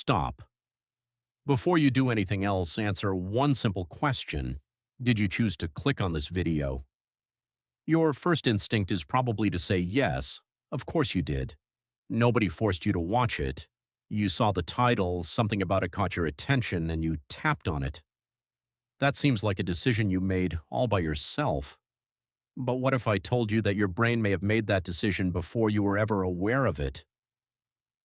Stop. Before you do anything else, answer one simple question. Did you choose to click on this video? Your first instinct is probably to say yes. Of course you did. Nobody forced you to watch it. You saw the title, something about it caught your attention, and you tapped on it. That seems like a decision you made all by yourself. But what if I told you that your brain may have made that decision before you were ever aware of it?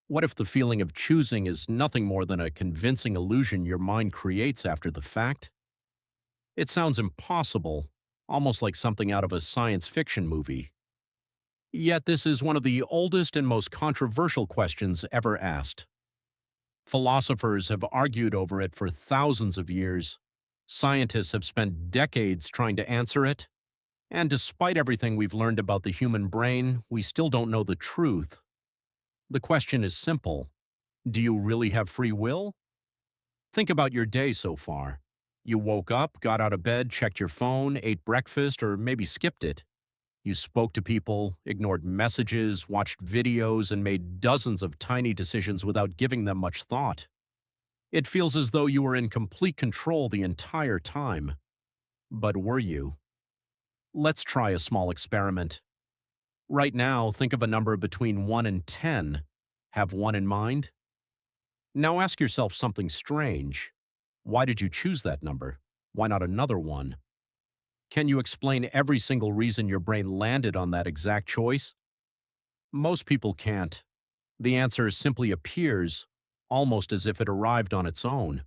What if the feeling of choosing is nothing more than a convincing illusion your mind creates after the fact? It sounds impossible, almost like something out of a science fiction movie. Yet this is one of the oldest and most controversial questions ever asked. Philosophers have argued over it for thousands of years. Scientists have spent decades trying to answer it. And despite everything we've learned about the human brain, we still don't know the truth. The question is simple. Do you really have free will? Think about your day so far. You woke up, got out of bed, checked your phone, ate breakfast, or maybe skipped it. You spoke to people, ignored messages, watched videos, and made dozens of tiny decisions without giving them much thought. It feels as though you were in complete control the entire time. But were you? Let's try a small experiment. Right now, think of a number between 1 and 10. Have 1 in mind? Now ask yourself something strange. Why did you choose that number? Why not another one? Can you explain every single reason your brain landed on that exact choice? Most people can't. The answer simply appears, almost as if it arrived on its own.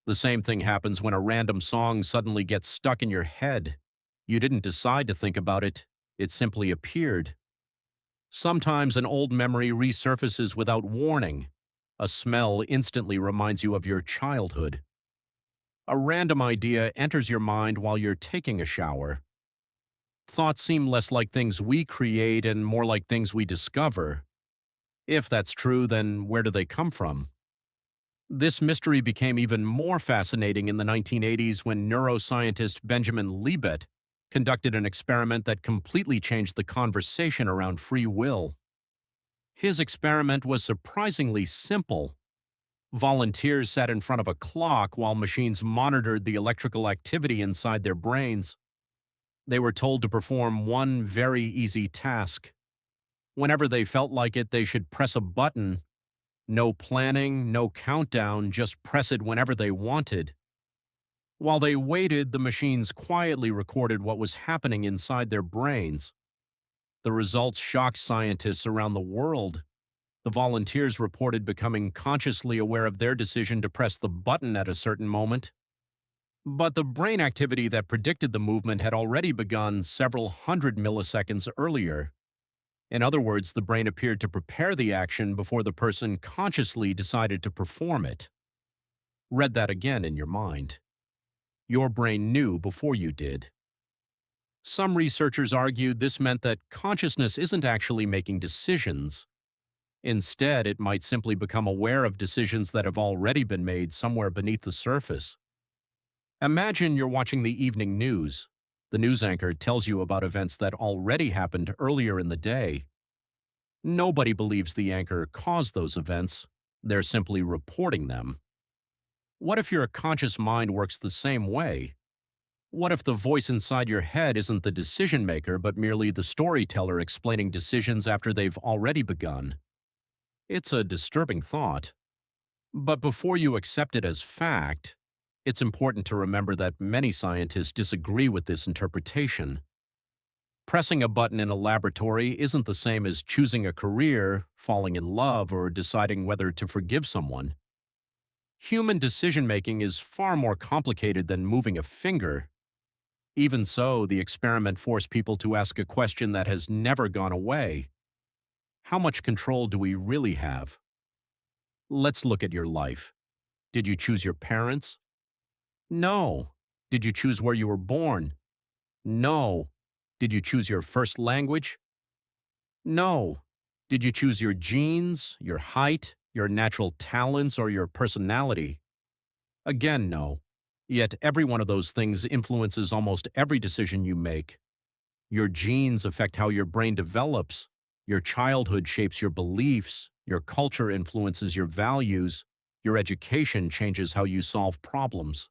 The same thing happens when a random song suddenly gets stuck in your head. You didn't decide to think about it, it simply appeared. Sometimes an old memory resurfaces without warning. A smell instantly reminds you of your childhood. A random idea enters your mind while you're taking a shower. Thoughts seem less like things we create and more like things we discover. If that's true, then where do they come from? This mystery became even more fascinating in the 1980s when neuroscientist Benjamin Libet conducted an experiment that completely changed the conversation around free will. His experiment was surprisingly simple. Volunteers sat in front of a clock while machines monitored the electrical activity inside their brains. They were told to perform one very easy task. Whenever they felt like it, they should press a button. No planning, no countdown, just press it whenever they wanted. While they waited, the machines quietly recorded what was happening inside their brains. The results shocked scientists around the world. The volunteers reported becoming consciously aware of their decision to press the button at a certain moment. But the brain activity that predicted the movement had already begun several hundred milliseconds earlier. In other words, the brain appeared to prepare the action before the person consciously decided to perform it. Read that again in your mind. Your brain knew before you did. Some researchers argued this meant that consciousness isn't actually making decisions. Instead, it might simply become aware of decisions that have already been made somewhere beneath the surface. Imagine you're watching the evening news. The news anchor tells you about events that already happened earlier in the day. Nobody believes the anchor caused those events. They're simply reporting them. What if your conscious mind works the same way? What if the voice inside your head isn't the decision maker but merely the storyteller explaining decisions after they've already begun? It's a disturbing thought. But before you accept it as fact, it's important to remember that many scientists disagree with this interpretation. Pressing a button in a laboratory isn't the same as choosing a career, falling in love, or deciding whether to forgive someone. Human decision-making is far more complicated than moving a finger. Even so, the experiment forced people to ask a question that has never gone away. How much control do we really have? Let's look at your life. Did you choose your parents? No. Did you choose where you were born? No. Did you choose your first language? No. Did you choose your genes, your height, your natural talents, or your personality? Again, no. Yet every one of those things influences almost every decision you make. Your genes affect how your brain develops. Your childhood shapes your beliefs, Your culture influences your values. Your education changes how you solve problems.